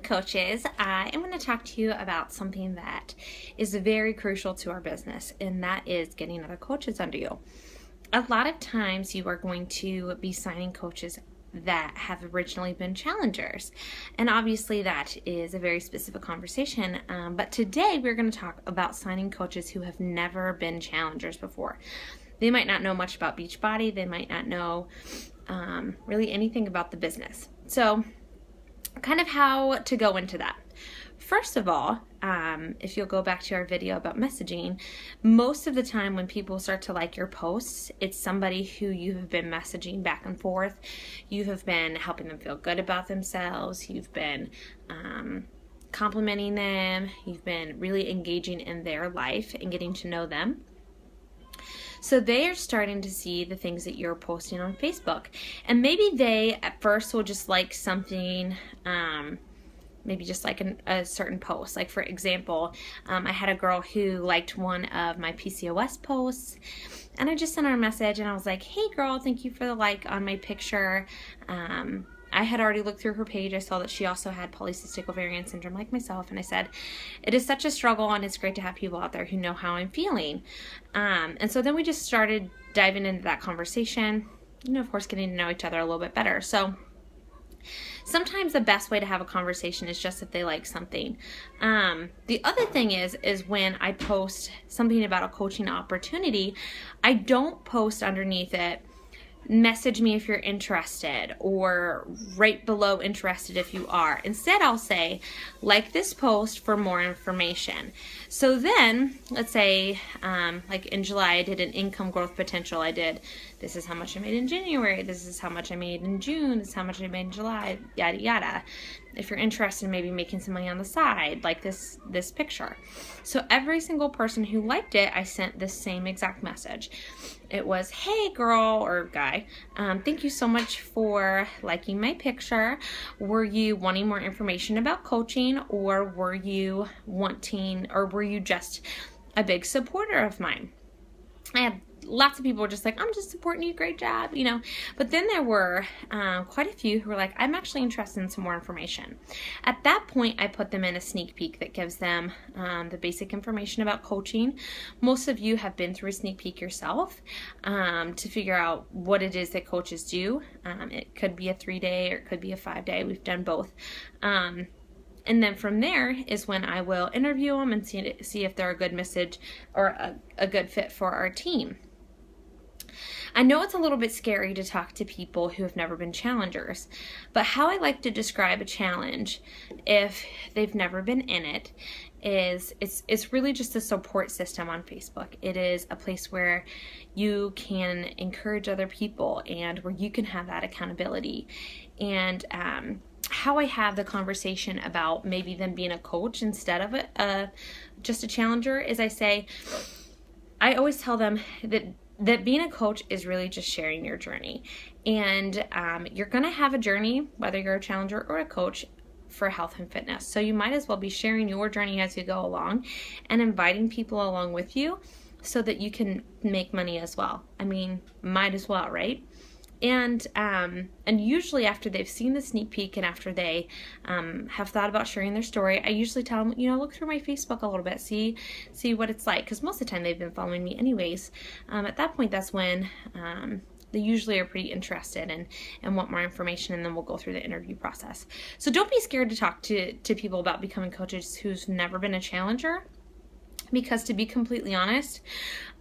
coaches, I am going to talk to you about something that is very crucial to our business, and that is getting other coaches under you. A lot of times you are going to be signing coaches that have originally been challengers, and obviously that is a very specific conversation, but today we're going to talk about signing coaches who have never been challengers before. They might not know much about Beachbody. They might not know really anything about the business. So kind of how to go into that. First of all, if you'll go back to our video about messaging, most of the time when people start to like your posts, it's somebody who you have been messaging back and forth. You have been helping them feel good about themselves. You've been complimenting them. You've been really engaging in their life and getting to know them. So they are starting to see the things that you're posting on Facebook. And maybe they at first will just like something, maybe just like a certain post. Like for example, I had a girl who liked one of my PCOS posts, and I just sent her a message and I was like, hey girl, thank you for the like on my picture. I had already looked through her page. I saw that she also had polycystic ovarian syndrome like myself, and I said, it is such a struggle and it's great to have people out there who know how I'm feeling. And so then we just started diving into that conversation, of course getting to know each other a little bit better. So sometimes the best way to have a conversation is just if they like something. The other thing is when I post something about a coaching opportunity, I don't post underneath it, message me if you're interested, or right below interested if you are. Instead, I'll say, like this post for more information. So then, let's say, like in July, I did an income growth potential. I did, this is how much I made in January, this is how much I made in June, this is how much I made in July, yada yada. If you're interested in maybe making some money on the side, like this picture. So every single person who liked it, I sent this same exact message. It was, hey girl or guy, thank you so much for liking my picture. Were you wanting more information about coaching, or were you just a big supporter of mine? I had lots of people were just like, I'm just supporting you, great job, But then there were quite a few who were like, I'm actually interested in some more information. At that point, I put them in a sneak peek that gives them the basic information about coaching. Most of you have been through a sneak peek yourself to figure out what it is that coaches do. It could be a 3-day or it could be a 5-day. We've done both. And then from there is when I will interview them and see if they're a good message or a good fit for our team. I know it's a little bit scary to talk to people who have never been challengers, but how I like to describe a challenge, if they've never been in it, is it's really just a support system on Facebook. It is a place where you can encourage other people and where you can have that accountability. And how I have the conversation about maybe them being a coach instead of just a challenger is I always tell them that being a coach is really just sharing your journey. And you're going to have a journey, whether you're a challenger or a coach, for health and fitness. So you might as well be sharing your journey as you go along and inviting people along with you so that you can make money as well. I mean, might as well, right? And usually after they've seen the sneak peek and after they have thought about sharing their story, I usually tell them, look through my Facebook a little bit, see what it's like, because most of the time they've been following me anyways. At that point, that's when they usually are pretty interested and want more information, and then we'll go through the interview process. So don't be scared to talk to people about becoming coaches who's never been a challenger, because to be completely honest,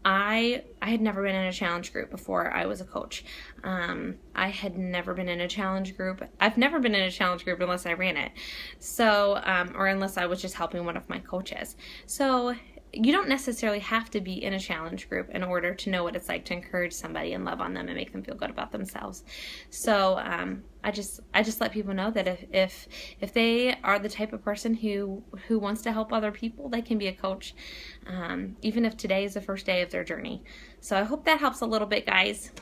I had never been in a challenge group before I was a coach. I had never been in a challenge group. I've never been in a challenge group unless I ran it. So, or unless I was just helping one of my coaches. So you don't necessarily have to be in a challenge group in order to know what it's like to encourage somebody and love on them and make them feel good about themselves. So I just let people know that if they are the type of person who wants to help other people, they can be a coach, even if today is the first day of their journey. So I hope that helps a little bit, guys.